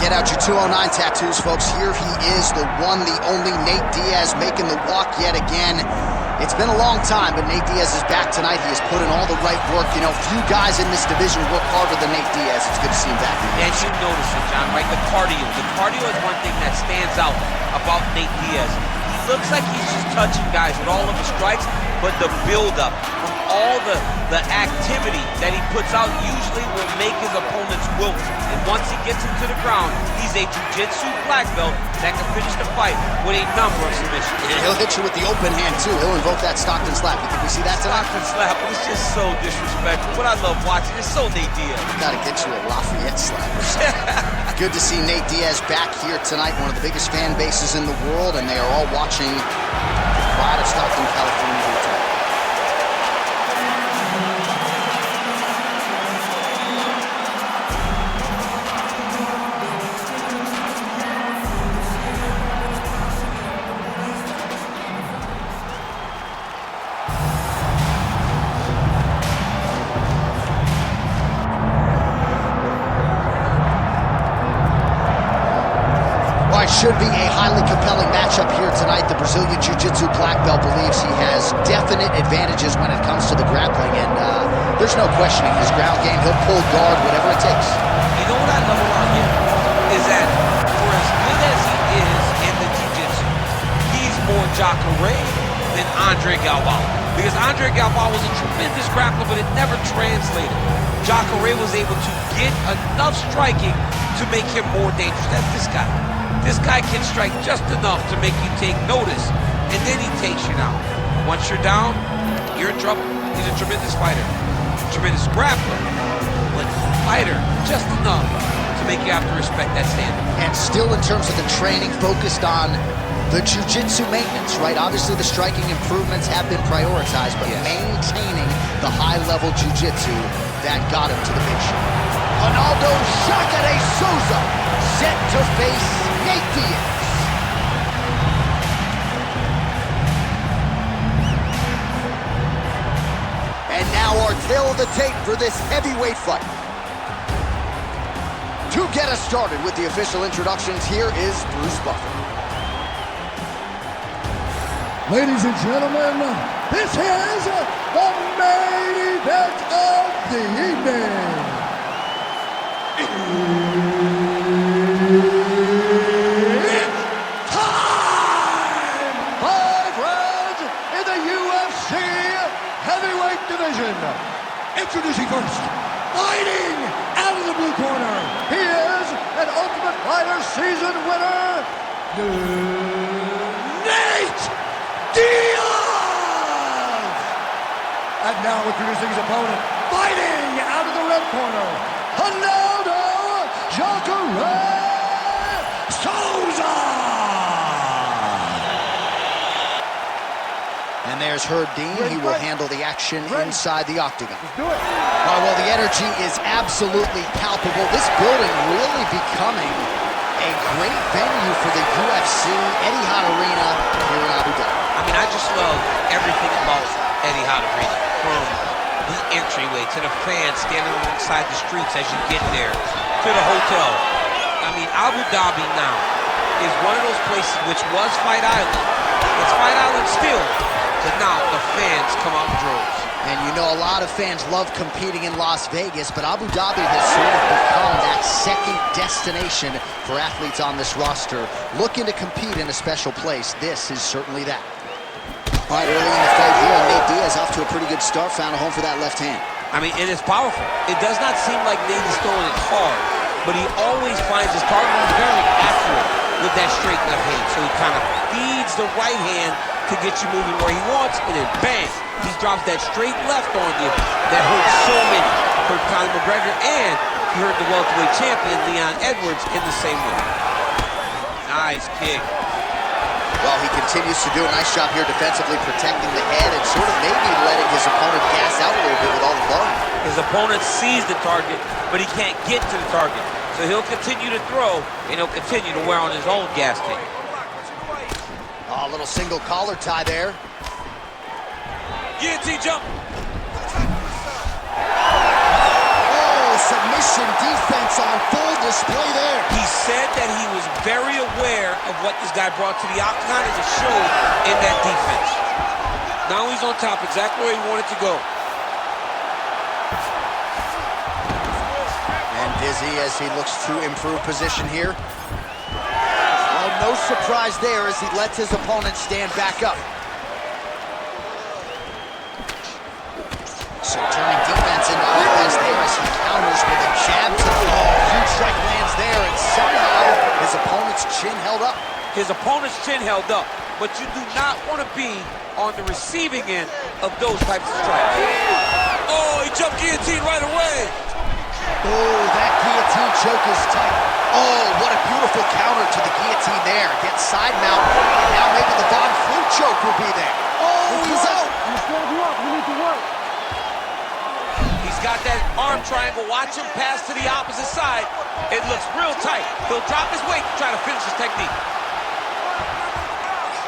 Get out your 209 tattoos, folks. Here he is, the one, the only Nate Diaz, making the walk yet again. It's been a long time, but Nate Diaz is back tonight. He has put in all the right work. You know, few guys in this division work harder than Nate Diaz. It's good to see him back. And you notice it, John, right? The cardio. The cardio is one thing that stands out about Nate Diaz. He looks like he's just touching guys with all of his strikes, but the build-up from all the activity that he puts out usually will make his opponents wilt. And once he gets him to the ground, he's a jiu-jitsu black belt that can finish the fight with a number of submissions. And he'll hit you with the open hand, too. He'll invoke that Stockton slap. You think we see that tonight? Stockton slap. It's just so disrespectful. What I love watching is so Nate Diaz. Gotta get you a Lafayette slap or something. Good to see Nate Diaz back here tonight. One of the biggest fan bases in the world, and they are all watching the pride of Stockton, California here tonight. Should be a highly compelling matchup here tonight. The Brazilian Jiu-Jitsu black belt believes he has definite advantages when it comes to the grappling, and there's no questioning his ground game. He'll pull guard, whatever it takes. You know what I love about him is that for as good as he is in the Jiu-Jitsu, he's more Jacare than Andre Galvao. Because Andre Galvao was a tremendous grappler, but it never translated. Jacare was able to get enough striking to make him more dangerous. That's this guy. This guy can strike just enough to make you take notice, and then he takes you down. Once you're down, you're in trouble. He's a tremendous fighter, tremendous grappler, but fighter just enough to make you have to respect that standard. And still in terms of the training, focused on the jiu-jitsu maintenance, right? Obviously the striking improvements have been prioritized, but maintaining the high-level jiu-jitsu that got him to the big show. Ronaldo Jacare Souza set to face Nate Diaz. And now our tail of the tape for this heavyweight fight. To get us started with the official introductions, here is Bruce Buffer. Ladies and gentlemen, this is the main event of the evening. It's time! 5 rounds in the UFC heavyweight division. Introducing first, fighting out of the blue corner, he is an Ultimate Fighter season winner, Nate Diaz! And now introducing his opponent, fighting out of the red corner, Jacare Souza! And there's Herb Dean. He will handle the action inside the octagon. Let's do it. Well, the energy is absolutely palpable. This building really becoming a great venue for the UFC Etihad Arena here in Abu Dhabi. I mean, I just love everything about Etihad Arena, from the entryway to the fans standing alongside the streets as you get there, to the hotel. I mean, Abu Dhabi now is one of those places which was Fight Island. It's Fight Island still, but now the fans come out in droves. And you know, a lot of fans love competing in Las Vegas, but Abu Dhabi has sort of become that second destination for athletes on this roster looking to compete in a special place. This is certainly that. All right, early in the fight here, Nate Diaz off to a pretty good start, found a home for that left hand. I mean, it is powerful. It does not seem like Nate is throwing it hard, but he always finds his target very accurate with that straight left hand. So he kind of feeds the right hand to get you moving where he wants, and then bang, he drops that straight left on you that hurts so many. Hurt Conor McGregor, and he hurt the welterweight champion Leon Edwards in the same way. Nice kick. Well, he continues to do a nice job here defensively, protecting the head and sort of maybe letting his opponent gas out a little bit with all the volume. His opponent sees the target, but he can't get to the target. So he'll continue to throw, and he'll continue to wear on his own gas tank. Oh, a little single collar tie there. Guillotine jump. Oh, submission defense on full display there. He said of what this guy brought to the octagon, and it showed in that defense. Now he's on top, exactly where he wanted to go. And dizzy as he looks to improve position here. Well, no surprise there as he lets his opponent stand back up. So turning defense into offense there as he counters with a jab to the ball. Huge strike lands there, and somehow his opponent's chin held up. His opponent's chin held up, but you do not want to be on the receiving end of those types of strikes. Oh, he jumped guillotine right away. Oh, that guillotine choke is tight. Oh, what a beautiful counter to the guillotine there. Gets side mount, and now maybe the Von Flue choke will be there. Oh, he's out. He's got that arm triangle. Watch him pass to the opposite side. It looks real tight. He'll drop his weight to try to finish his technique.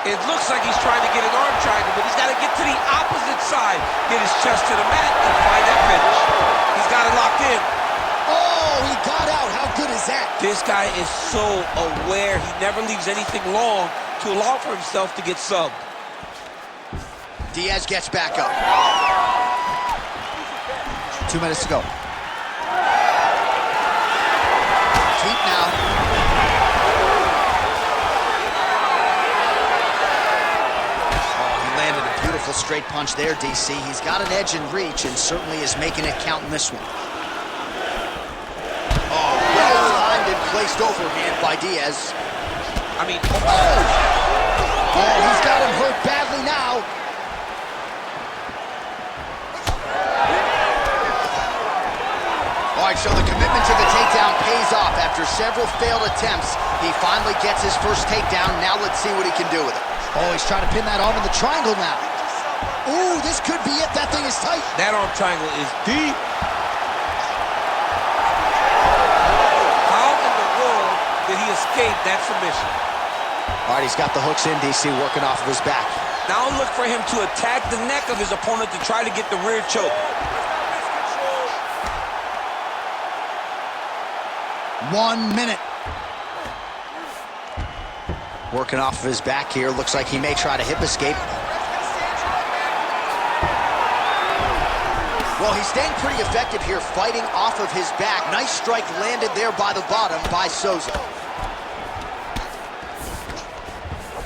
It looks like he's trying to get an arm triangle, but he's got to get to the opposite side, get his chest to the mat, and find that finish. He's got it locked in. Oh, he got out. How good is that? This guy is so aware. He never leaves anything long to allow for himself to get subbed. Diaz gets back up. 2 minutes to go. Keep now. Oh, he landed a beautiful straight punch there, DC. He's got an edge in reach and certainly is making it count in this one. Oh, well-timed and placed overhand by Diaz. I mean, Oh, he's got him hurt badly now. All right, so the commitment to the takedown pays off. After several failed attempts, he finally gets his first takedown. Now let's see what he can do with it. Oh, he's trying to pin that arm in the triangle now. Ooh, this could be it. That thing is tight. that arm triangle is deep. How in the world did he escape that submission? All right, he's got the hooks in, DC, working off of his back. Now look for him to attack the neck of his opponent to try to get the rear choke. 1 minute. Working off of his back here. Looks like he may try to hip escape. Well, he's staying pretty effective here, fighting off of his back. Nice strike landed there by the bottom by Souza.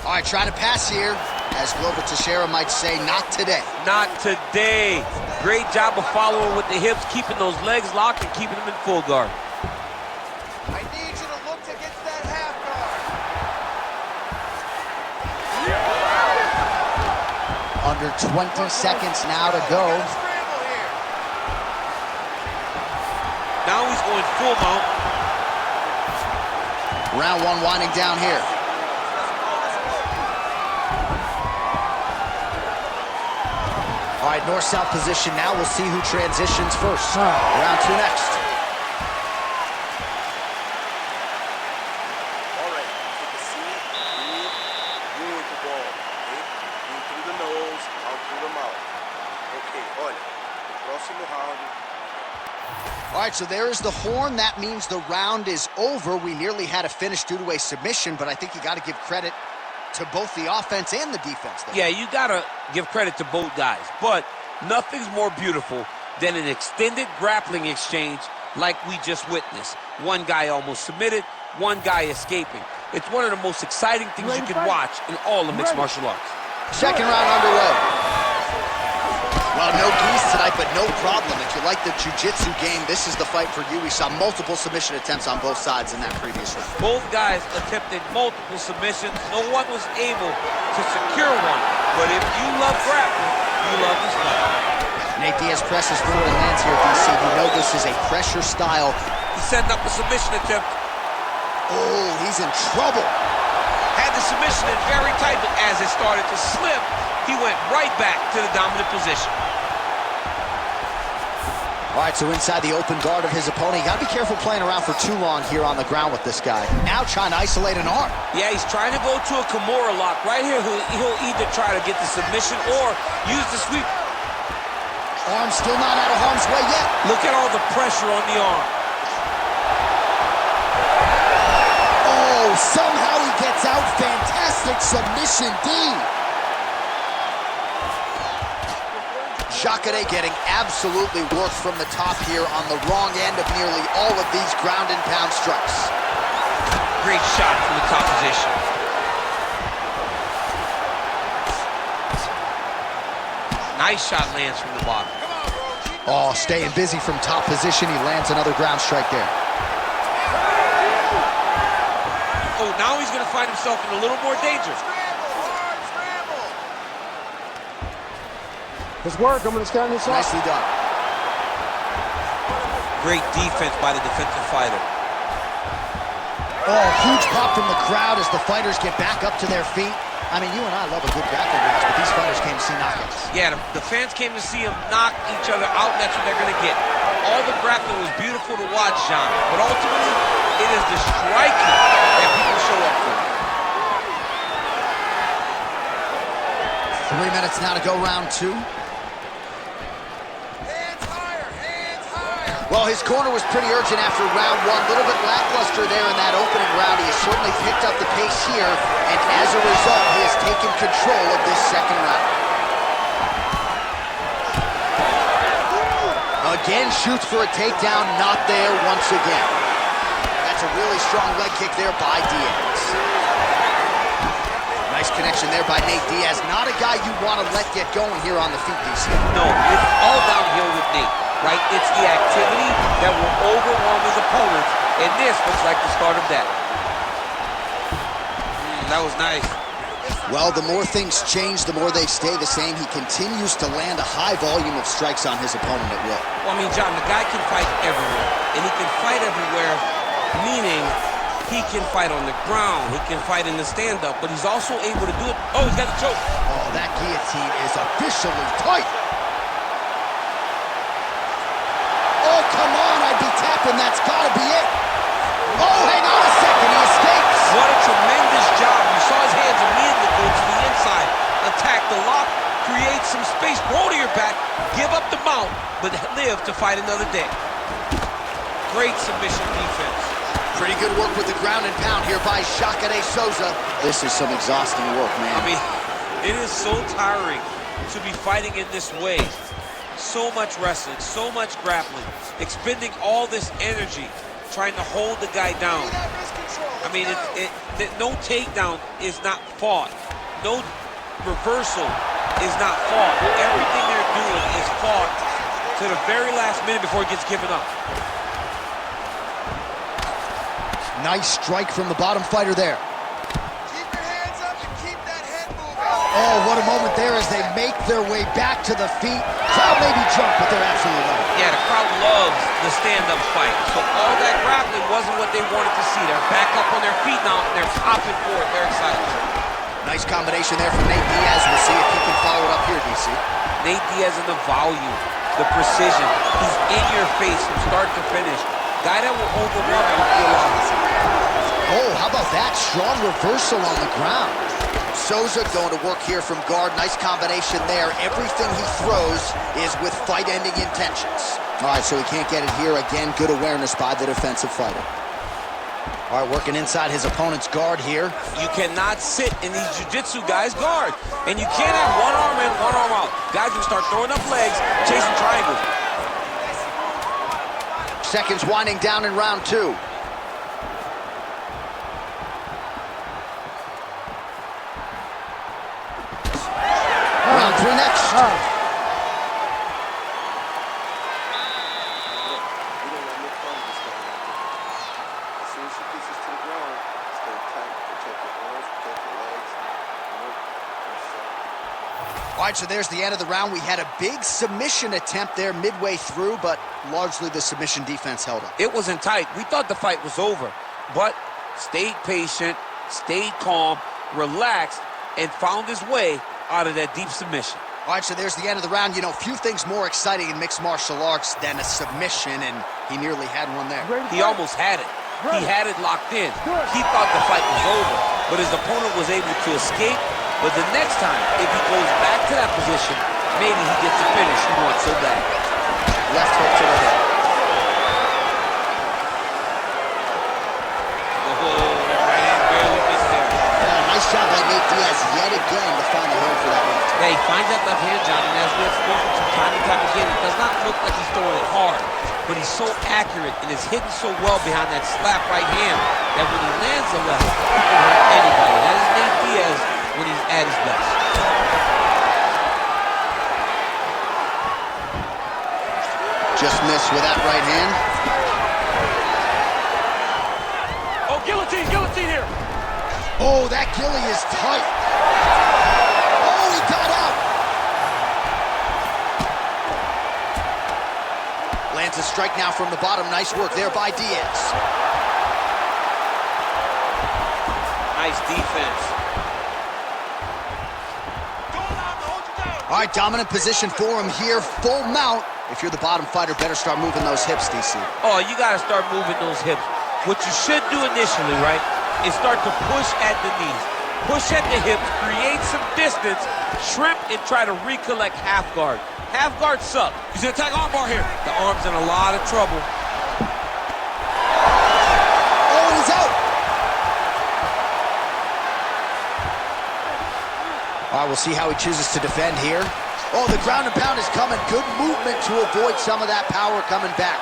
All right, trying to pass here. As Glover Teixeira might say, not today. Not today. Great job of following with the hips, keeping those legs locked and keeping them in full guard. I need you to look to get to that half guard. Under 20 seconds now to go. Now he's going full mount. Round one winding down here. All right, north-south position now. We'll see who transitions first. Round two next. All right, take a seat, breathe, muito bom, okay? In through the nose, out through the mouth. Okay, olha, o próximo round. All right, so there is the horn. That means the round is over. We nearly had a finish due to a submission, but I think you got to give credit to both the offense and the defense there. Yeah, you got to give credit to both guys, but nothing's more beautiful than an extended grappling exchange like we just witnessed. One guy almost submitted, one guy escaping. It's one of the most exciting things you can watch in all of mixed martial arts. Second round underway. Well, no geese tonight, but no problem. If you like the jiu-jitsu game, this is the fight for you. We saw multiple submission attempts on both sides in that previous round. Both guys attempted multiple submissions. No one was able to secure one. But if you love grappling, you love this fight. Nate Diaz presses forward and lands here, DC. You know this is a pressure style. He's setting up a submission attempt. Oh, he's in trouble. Had the submission in very tight, but as it started to slip, he went right back to the dominant position. All right, so inside the open guard of his opponent. You got to be careful playing around for too long here on the ground with this guy. Now trying to isolate an arm. Yeah, he's trying to go to a Kimura lock. Right here, he'll either try to get the submission or use the sweep. Arm still not out of harm's way yet. Look at all the pressure on the arm. Oh, somehow he gets Lights out, fantastic submission D. Jacare getting absolutely worked from the top here on the wrong end of nearly all of these ground and pound strikes. Great shot from the top position. Nice shot lands from the bottom. Oh, staying busy from top position. He lands another ground strike there. Oh, now he's going to find himself in a little more danger. Let's work. I'm going to stand this up. Nicely done. Great defense by the defensive fighter. Oh, huge pop from the crowd as the fighters get back up to their feet. I mean, you and I love a good grappling match, but these fighters came to see knockouts. Yeah, the fans came to see them knock each other out, and that's what they're going to get. All the grappling was beautiful to watch, John, but ultimately, it is the striking that people show up for. 3 minutes now to go, round two. Well, his corner was pretty urgent after round one. A little bit lackluster there in that opening round. He has certainly picked up the pace here, and as a result, he has taken control of this second round. Again, shoots for a takedown, not there once again. That's a really strong leg kick there by Diaz. Nice connection there by Nate Diaz. Not a guy you want to let get going here on the feet, DC. No, it's all downhill with Nate. Right? It's the activity that will overwhelm his opponents, and this looks like the start of that. That was nice. Well, the more things change, the more they stay the same. He continues to land a high volume of strikes on his opponent at will. Well, I mean, John, the guy can fight everywhere, and he can fight everywhere, meaning he can fight on the ground, he can fight in the stand-up, but he's also able to do it. Oh, he's got the choke. Oh, that guillotine is officially tight. Oh, come on, I'd be tapping. That's got to be it. Oh, hang on a second. He escapes. What a tremendous job. You saw his hands immediately go to the inside, attack the lock, create some space, roll to your back, give up the mount, but live to fight another day. Great submission defense. Pretty good work with the ground and pound here by Jacare Souza. This is some exhausting work, man. I mean, it is so tiring to be fighting in this way. So much wrestling, so much grappling, expending all this energy trying to hold the guy down. I mean, no takedown is not fought. No reversal is not fought. Everything they're doing is fought to the very last minute before it gets given up. Nice strike from the bottom fighter there. Keep your hands up and keep that head moving. Oh, what a moment there as they make their way back to the feet. Crowd may be drunk, but they're absolutely loving it. Yeah, the crowd loves the stand-up fight. So all that grappling wasn't what they wanted to see. They're back up on their feet now, and they're popping for it. They're excited. Nice combination there from Nate Diaz. We'll see if he can follow it up here, DC. Nate Diaz in the volume, the precision. He's in your face from start to finish. Guy that will overwhelm you with your offense. Oh, how about that? Strong reversal on the ground. Souza going to work here from guard. Nice combination there. Everything he throws is with fight-ending intentions. All right, so he can't get it here. Again, good awareness by the defensive fighter. All right, working inside his opponent's guard here. You cannot sit in these jiu-jitsu guys' guard. And you can't have one arm in, one arm out. Guys can start throwing up legs, chasing triangles. Seconds winding down in round two. Round three next. We don't let no problems start. As soon as she gets us to the ground, stay tight, protect your arms, protect your legs. All right, so there's the end of the round. We had a big submission attempt there midway through, but largely the submission defense held up. It wasn't tight. We thought the fight was over, but stayed patient, stayed calm, relaxed, and found his way out of that deep submission. All right, so there's the end of the round. You know, few things more exciting in mixed martial arts than a submission, and he nearly had one there. He almost had it. He had it locked in. He thought the fight was over, but his opponent was able to escape. But the next time, if he goes back to that position, maybe he gets the finish he wants so bad. Left hook to the head. Oh, that right hand barely missed there. again to find the hole for that one. Yeah, he finds that left hand, John, and as we have spoken from time and time again, it does not look like he's throwing it hard, but he's so accurate and is hitting so well behind that slap right hand that when he lands the left, he can hurt anybody. That is Nate Diaz when he's at his best. Just missed with that right hand. Oh, guillotine here. Oh, that gilly is tight. Oh, he got out. Lands a strike now from the bottom. Nice work there by Diaz. Nice defense. All right, dominant position for him here. Full mount. If you're the bottom fighter, better start moving those hips, DC. Oh, you got to start moving those hips. What you should do initially, right, is start to push at the knees. Push at the hips, create some distance, shrimp, and try to recollect half guard. Half guard suck. He's gonna attack armbar here. The arm's in a lot of trouble. Oh, he's out. All right, we'll see how he chooses to defend here. Oh, the ground and pound is coming. Good movement to avoid some of that power coming back.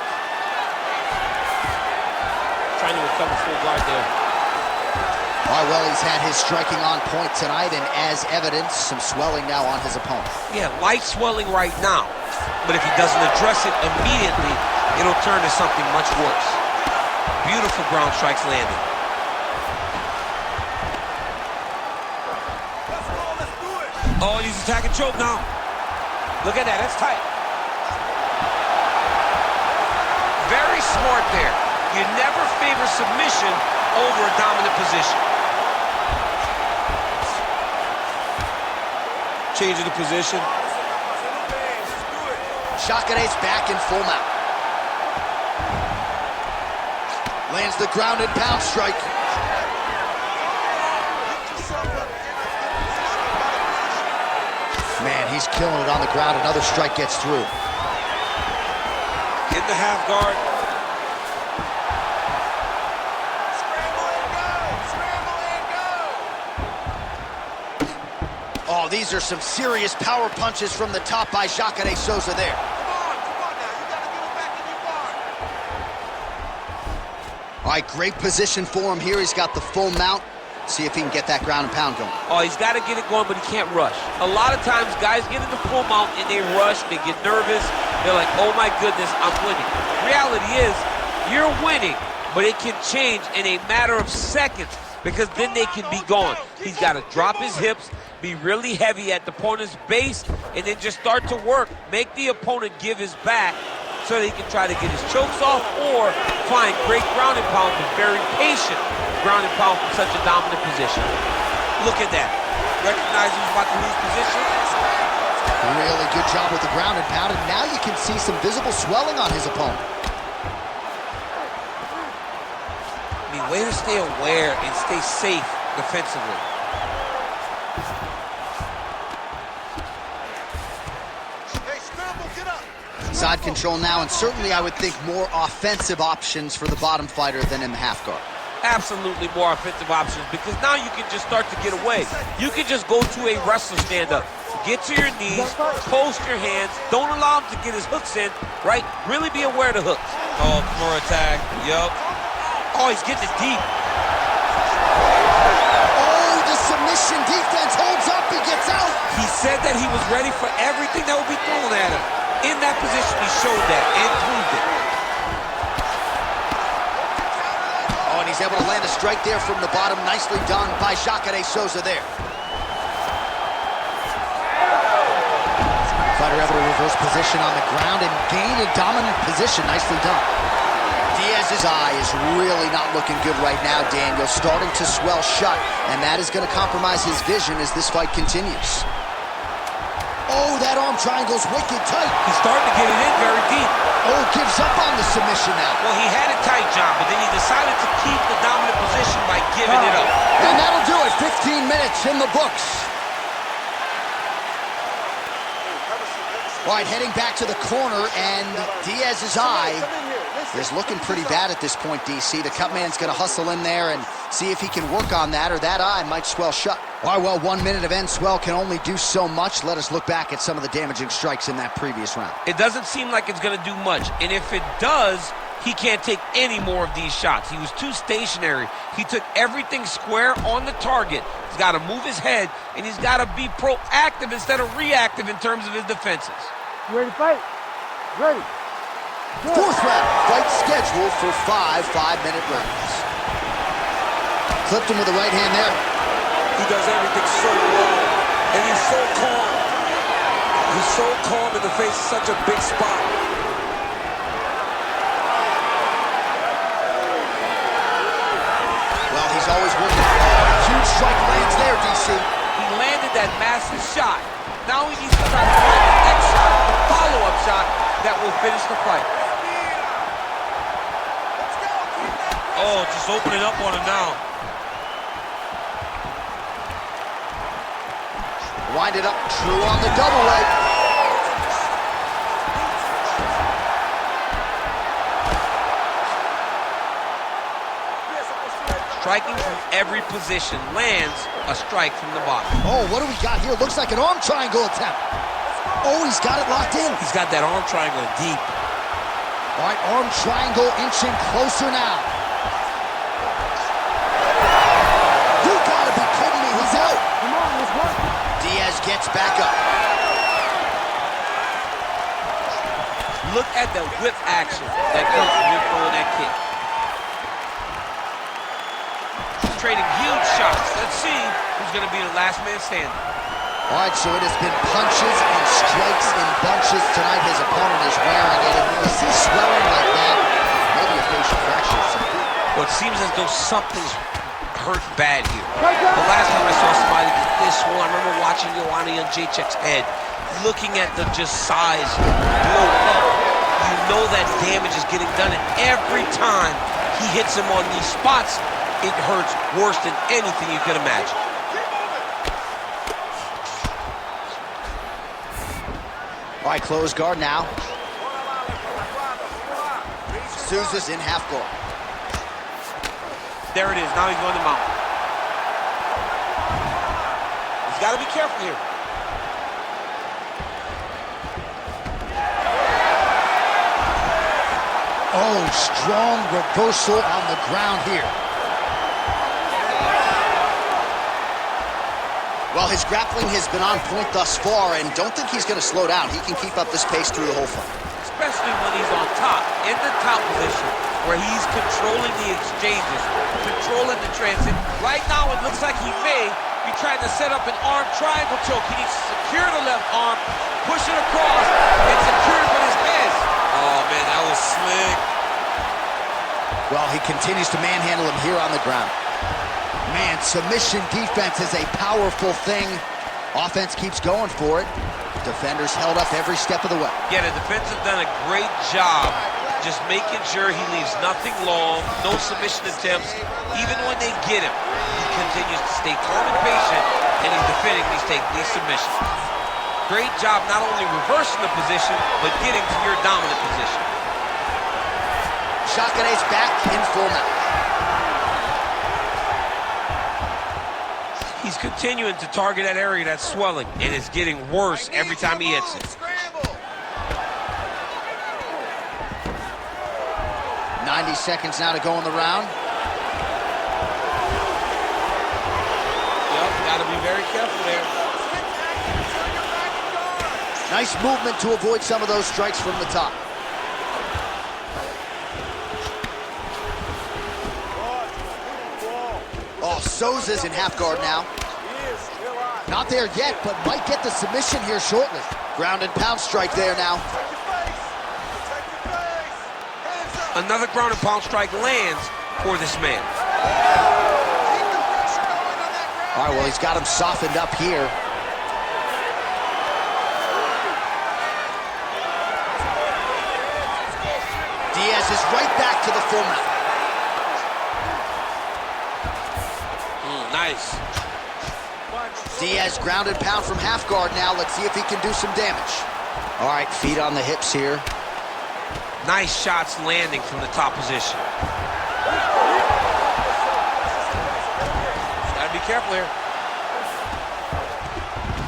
Trying to recover full guard there. All right, well, he's had his striking on point tonight, and as evidence, some swelling now on his opponent. Yeah, light swelling right now. But if he doesn't address it immediately, it'll turn to something much worse. Beautiful ground strikes landed. Oh, he's attacking choke now. Look at that, that's tight. Very smart there. You never favor submission over a dominant position. Changing the position. Jacare's back in full mount. Lands the ground and pound strike. Man, he's killing it on the ground. Another strike gets through. In the half guard. Oh, these are some serious power punches from the top by Jacare Souza there. All right, great position for him here. He's got the full mount. See if he can get that ground and pound going. Oh, he's got to get it going, but he can't rush. A lot of times, guys get in the full mount and they rush, they get nervous. They're like, oh my goodness, I'm winning. Reality is, you're winning, but it can change in a matter of seconds because then they can be gone. He's got to drop his hips, be really heavy at the opponent's base, and then just start to work. Make the opponent give his back so that he can try to get his chokes off or find great ground and pound, but very patient ground and pound from such a dominant position. Look at that. Recognize he's about to lose position. Really good job with the ground and pound, and now you can see some visible swelling on his opponent. I mean, way to stay aware and stay safe defensively. Side control now, and certainly I would think more offensive options for the bottom fighter than in the half guard. Absolutely more offensive options because now you can just start to get away. You can just go to a wrestler stand-up. Get to your knees, post your hands, don't allow him to get his hooks in, right? Really be aware of the hooks. Oh, more attack, yup. Oh, he's getting it deep. Oh, the submission defense holds up, he gets out. He said that he was ready for everything that would be thrown at him. In that position, he showed that and proved it. Oh, and he's able to land a strike there from the bottom. Nicely done by Jacare Souza there. Fighter able to reverse position on the ground and gain a dominant position. Nicely done. Diaz's eye is really not looking good right now, Daniel. Starting to swell shut, and that is going to compromise his vision as this fight continues. Oh, that arm triangle's wicked tight. He's starting to get it in very deep. Oh, gives up on the submission now. Well, he had it tight, John, but then he decided to keep the dominant position by giving it up. And that'll do it. 15 minutes in the books. All right, heading back to the corner, and Diaz's eye is looking pretty bad at this point, DC. The cut man's going to hustle in there and see if he can work on that, or that eye might swell shut. All right, well, 1 minute of end swell can only do so much. Let us look back at some of the damaging strikes in that previous round. It doesn't seem like it's going to do much, and if it does, he can't take any more of these shots. He was too stationary. He took everything square on the target. He's got to move his head, and he's got to be proactive instead of reactive in terms of his defenses. You ready to fight? Ready. Good. Fourth round, fight scheduled for 5 5-minute rounds. Clipped him with the right hand there. He does everything so well, and he's so calm. He's so calm in the face of such a big spot. Well, he's always working. Huge strike lands there, DC. He landed that massive shot. Now he needs to try to find the next shot, the follow-up shot that will finish the fight. Oh, just opening up on him now. Wind it up, true on the double leg. Striking from every position, lands a strike from the bottom. Oh, what do we got here? Looks like an arm triangle attempt. Oh, he's got it locked in. He's got that arm triangle deep. All right, arm triangle inching closer now. You gotta be kidding me, he's out. Come on, let's work. Diaz gets back up. Look at the whip action that comes from him throwing that kick. He's trading huge shots. Let's see who's going to be the last man standing. All right, so it has been punches and strikes in bunches tonight. His opponent is wearing it. And when you see swelling like that, maybe a facial fracture or something. Well, it seems as though something's hurt bad here. The last time I saw somebody get this one, I remember watching Joanna Jędrzejczyk's head, looking at the just size blow up. You know that damage is getting done, and every time he hits him on these spots, it hurts worse than anything you could imagine. All right, close guard now. Souza's in half guard. There it is. Now he's going to mount. He's got to be careful here. Oh, strong reversal on the ground here. Well, his grappling has been on point thus far, and don't think he's going to slow down. He can keep up this pace through the whole fight. Especially when he's on top, in the top position, where he's controlling the exchanges, controlling the transit. Right now, it looks like he may be trying to set up an arm triangle choke. He needs to secure the left arm, push it across, and secure it with his hands. Oh, man, that was slick. Well, he continues to manhandle him here on the ground. Man, submission defense is a powerful thing. Offense keeps going for it. Defenders held up every step of the way. Yeah, the defense have done a great job just making sure he leaves nothing long, no submission attempts. Even when they get him, he continues to stay calm and patient, and he's defending these submissions. Great job not only reversing the position, but getting to your dominant position. Jacare's back in full mount. He's continuing to target that area that's swelling, and it's getting worse every time he hits it. 90 seconds now to go in the round. Yep, gotta be very careful there. Nice movement to avoid some of those strikes from the top. Oh, Souza's in half guard now. Not there yet, but might get the submission here shortly. Ground and pound strike there now. Another ground and pound strike lands for this man. All right, well, he's got him softened up here. Diaz is right back to the full mount. Nice. Diaz ground and pound from half guard now. Let's see if he can do some damage. All right, feet on the hips here. Nice shots landing from the top position. Gotta be careful here.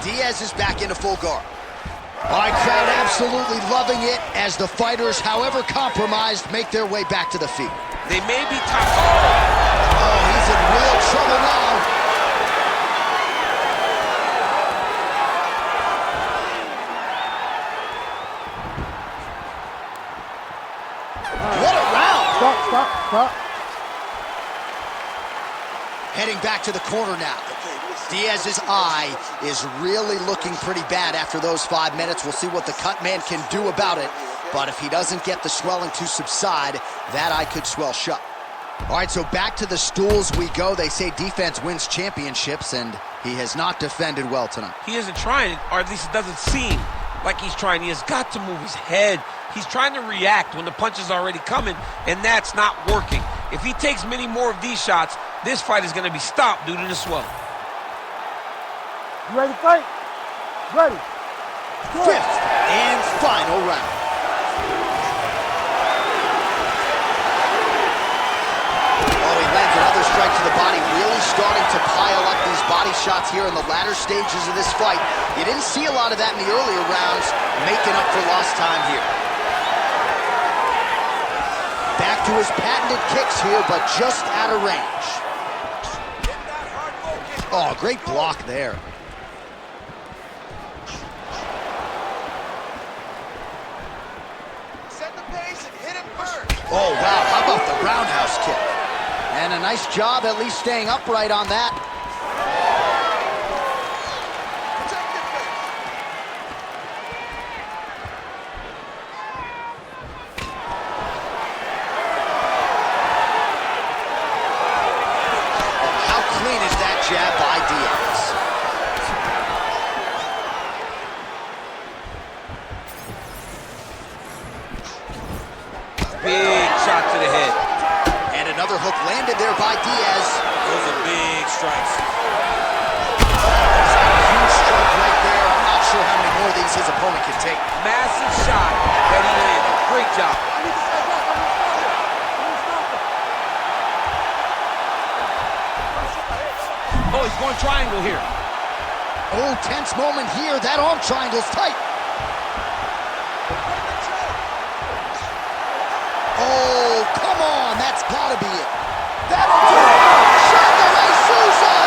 Diaz is back into full guard. All right, crowd absolutely loving it as the fighters, however compromised, make their way back to the feet. They may be top. Oh, he's in real trouble now. What a round! Stop. Heading back to the corner now. Diaz's eye is really looking pretty bad after those 5 minutes. We'll see what the cut man can do about it. But if he doesn't get the swelling to subside, that eye could swell shut. All right, so back to the stools we go. They say defense wins championships, and he has not defended well tonight. He isn't trying, or at least it doesn't seem like he's trying. He has got to move his head. He's trying to react when the punch is already coming, and that's not working. If he takes many more of these shots, this fight is going to be stopped due to the swelling. You ready to fight? Ready. Fifth and final round. Oh, he lands another strike to the body, really starting to pile up these body shots here in the latter stages of this fight. You didn't see a lot of that in the earlier rounds, making up for lost time here. Back to his patented kicks here, but just out of range. Oh, great block there. Oh, wow, how about the roundhouse kick? And a nice job at least staying upright on that. How clean is that jab by Diaz? Big shot to the head. And another hook landed there by Diaz. Those are big strikes. Huge stroke right there. I'm not sure how many more of these his opponent can take. Massive shot that he landed. Great job. Oh, he's going triangle here. Oh, tense moment here. That arm triangle's tight. Oh, come on. That's got to be it. That'll do it. Jacare Souza.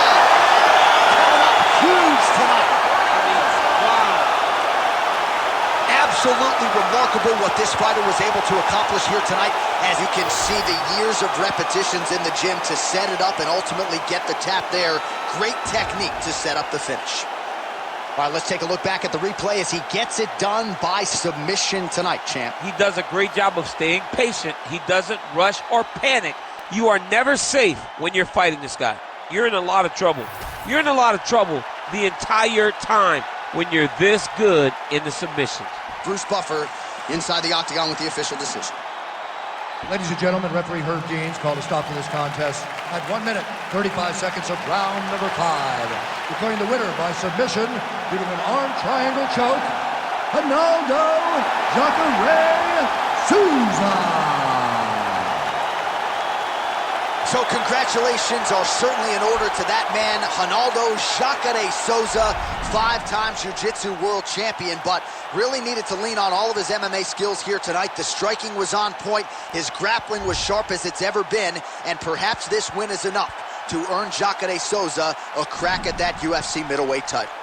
Coming up huge tonight. I mean, wow. Absolutely remarkable what this fighter was able to accomplish here tonight. As you can see, the years of repetitions in the gym to set it up and ultimately get the tap there. Great technique to set up the finish. All right, let's take a look back at the replay as he gets it done by submission tonight, champ. He does a great job of staying patient. He doesn't rush or panic. You are never safe when you're fighting this guy. You're in a lot of trouble. You're in a lot of trouble the entire time when you're this good in the submissions. Bruce Buffer inside the octagon with the official decision. Ladies and gentlemen, referee Herb Deans called a stop to this contest at 1 minute, 35 seconds of round number 5. Declaring the winner by submission due to an arm triangle choke, Ronaldo Jacare Souza. So congratulations are certainly in order to that man, Ronaldo Jacare Souza, 5-time Jiu-Jitsu world champion, but really needed to lean on all of his MMA skills here tonight. The striking was on point, his grappling was sharp as it's ever been, and perhaps this win is enough to earn Jacare Souza a crack at that UFC middleweight title.